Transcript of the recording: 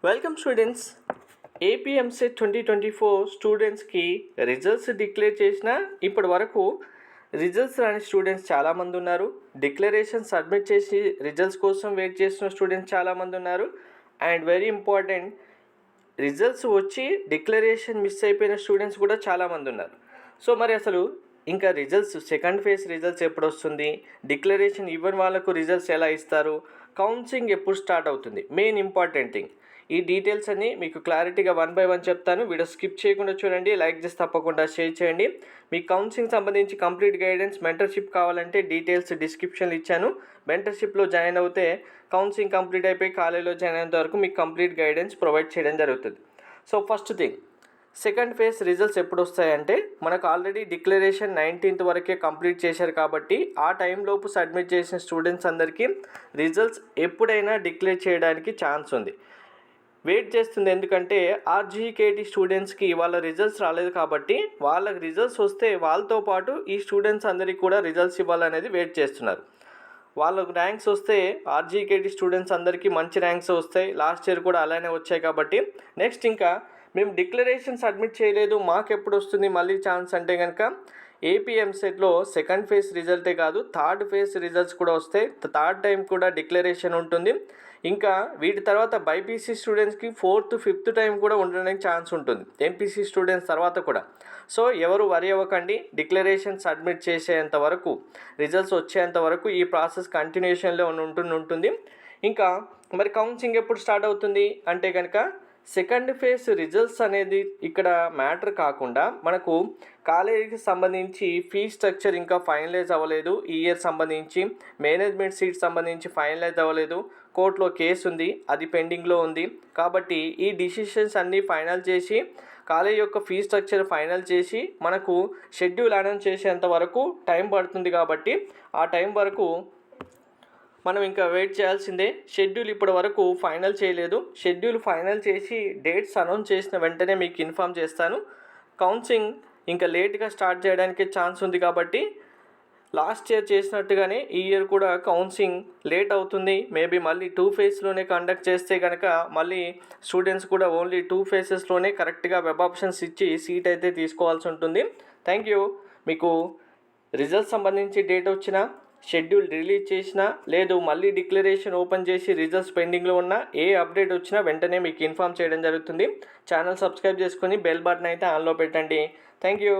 Welcome students. AP EAMCET 2024 స్టూడెంట్స్కి results declare చేసిన ఇప్పటి వరకు రిజల్ట్స్ రాని స్టూడెంట్స్ చాలామంది ఉన్నారు. డిక్లరేషన్ సబ్మిట్ చేసి రిజల్ట్స్ కోసం వెయిట్ చేస్తున్న స్టూడెంట్స్ చాలామంది ఉన్నారు. అండ్ వెరీ ఇంపార్టెంట్, రిజల్ట్స్ వచ్చి డిక్లరేషన్ మిస్ అయిపోయిన స్టూడెంట్స్ కూడా చాలామంది ఉన్నారు. సో మరి అసలు ఇంకా రిజల్ట్స్ సెకండ్ ఫేజ్ రిజల్ట్స్ ఎప్పుడు వస్తుంది, డిక్లరేషన్ ఇవ్వని వాళ్ళకు రిజల్ట్స్ ఎలా ఇస్తారు, కౌన్సిలింగ్ ఎప్పుడు స్టార్ట్ అవుతుంది, మెయిన్ ఇంపార్టెంట్ థింగ్. ఈ డీటెయిల్స్ అన్నీ మీకు క్లారిటీగా 1 by 1 చెప్తాను. వీడియో స్కిప్ చేయకుండా చూడండి, లైక్ చేసి తప్పకుండా షేర్ చేయండి. మీ కౌన్సిలింగ్ సంబంధించి కంప్లీట్ గైడెన్స్, మెంటర్షిప్ కావాలంటే డీటెయిల్స్ డిస్క్రిప్షన్లో ఇచ్చాను. మెంటర్షిప్లో జాయిన్ అవుతే కౌన్సిలింగ్ కంప్లీట్ అయిపోయి కాలేజీలో జాయిన్ అయినంత వరకు మీకు కంప్లీట్ గైడెన్స్ ప్రొవైడ్ చేయడం జరుగుతుంది. So first thing, second phase results ఎప్పుడు వస్తాయంటే మనకు ఆల్రెడీ డిక్లరేషన్ 19th వరకే కంప్లీట్ చేశారు కాబట్టి ఆ టైంలోపు సబ్మిట్ చేసిన స్టూడెంట్స్ అందరికీ రిజల్ట్స్ ఎప్పుడైనా డిక్లేర్ చేయడానికి ఛాన్స్ ఉంది. వెయిట్ చేస్తుంది, ఎందుకంటే ఆర్జీకేటీ స్టూడెంట్స్కి వాళ్ళ రిజల్ట్స్ రాలేదు కాబట్టి వాళ్ళకి రిజల్ట్స్ వస్తే వాళ్ళతో పాటు ఈ స్టూడెంట్స్ అందరికీ కూడా రిజల్ట్స్ ఇవ్వాలనేది వెయిట్ చేస్తున్నారు. వాళ్ళకు ర్యాంక్స్ వస్తే ఆర్జీకేటీ స్టూడెంట్స్ అందరికీ మంచి ర్యాంక్స్ వస్తాయి. లాస్ట్ ఇయర్ కూడా అలానే వచ్చాయి కాబట్టి నెక్స్ట్ ఇంకా మేము డిక్లరేషన్ సబ్మిట్ చేయలేదు, మాకు ఎప్పుడు వస్తుంది మళ్ళీ ఛాన్స్ అంటే కనుక ఏపీఎంసెట్లో సెకండ్ ఫేజ్ రిజల్టే కాదు థర్డ్ ఫేజ్ రిజల్ట్స్ కూడా వస్తాయి. థర్డ్ టైం కూడా డిక్లరేషన్ ఉంటుంది. ఇంకా వీటి తర్వాత బైపీసీ స్టూడెంట్స్కి 4th 5th టైం కూడా ఉండడానికి ఛాన్స్ ఉంటుంది, ఎంపీసీ స్టూడెంట్స్ తర్వాత కూడా. సో ఎవరు వరి అవ్వకండి, డిక్లరేషన్ సబ్మిట్ చేసేంత వరకు రిజల్ట్స్ వచ్చేంత వరకు ఈ ప్రాసెస్ కంటిన్యూషన్లో ఉంటుంది. ఇంకా మరి కౌన్సిలింగ్ ఎప్పుడు స్టార్ట్ అవుతుంది అంటే కనుక సెకండ్ ఫేజ్ రిజల్ట్స్ అనేది ఇక్కడ మ్యాటర్ కాకుండా మనకు కాలేజీకి సంబంధించి ఫీ స్ట్రక్చర్ ఇంకా ఫైనలైజ్ అవ్వలేదు. ఈ ఇయర్ సంబంధించి మేనేజ్మెంట్ సీట్ సంబంధించి ఫైనలైజ్ అవ్వలేదు. కోర్టులో కేసు ఉంది, అది పెండింగ్లో ఉంది. కాబట్టి ఈ డిసిషన్స్ అన్నీ ఫైనల్ చేసి కాలేజ్ యొక్క ఫీ స్ట్రక్చర్ ఫైనల్ చేసి మనకు షెడ్యూల్ అనౌన్స్ చేసేంత వరకు టైం పడుతుంది. కాబట్టి ఆ టైం వరకు మనం ఇంకా వెయిట్ చేయాల్సిందే. షెడ్యూల్ ఇప్పటి వరకు ఫైనల్ చేయలేదు. షెడ్యూల్ ఫైనల్ చేసి డేట్స్ అనౌన్స్ చేసిన వెంటనే మీకు ఇన్ఫామ్ చేస్తాను. కౌన్సిలింగ్ ఇంకా లేట్గా స్టార్ట్ చేయడానికి ఛాన్స్ ఉంది కాబట్టి లాస్ట్ ఇయర్ చేసినట్టుగానే ఈ ఇయర్ కూడా కౌన్సిలింగ్ లేట్ అవుతుంది. మేబీ మళ్ళీ 2 ఫేజ్లోనే కండక్ట్ చేస్తే కనుక మళ్ళీ స్టూడెంట్స్ కూడా ఓన్లీ 2 ఫేజెస్లోనే కరెక్ట్గా వెబ్ ఆప్షన్స్ ఇచ్చి సీట్ అయితే తీసుకోవాల్సి ఉంటుంది. Thank you. మీకు రిజల్ట్ సంబంధించి డేట్ వచ్చినా, షెడ్యూల్ రిలీజ్ చేసినా, లేదు మళ్ళీ డిక్లరేషన్ ఓపెన్ చేసి రిజల్ట్స్ పెండింగ్లో ఉన్న ఏ అప్డేట్ వచ్చినా వెంటనే మీకు ఇన్ఫామ్ చేయడం జరుగుతుంది. ఛానల్ సబ్స్క్రైబ్ చేసుకొని బెల్ బటన్ అయితే ఆన్లో పెట్టండి. Thank you.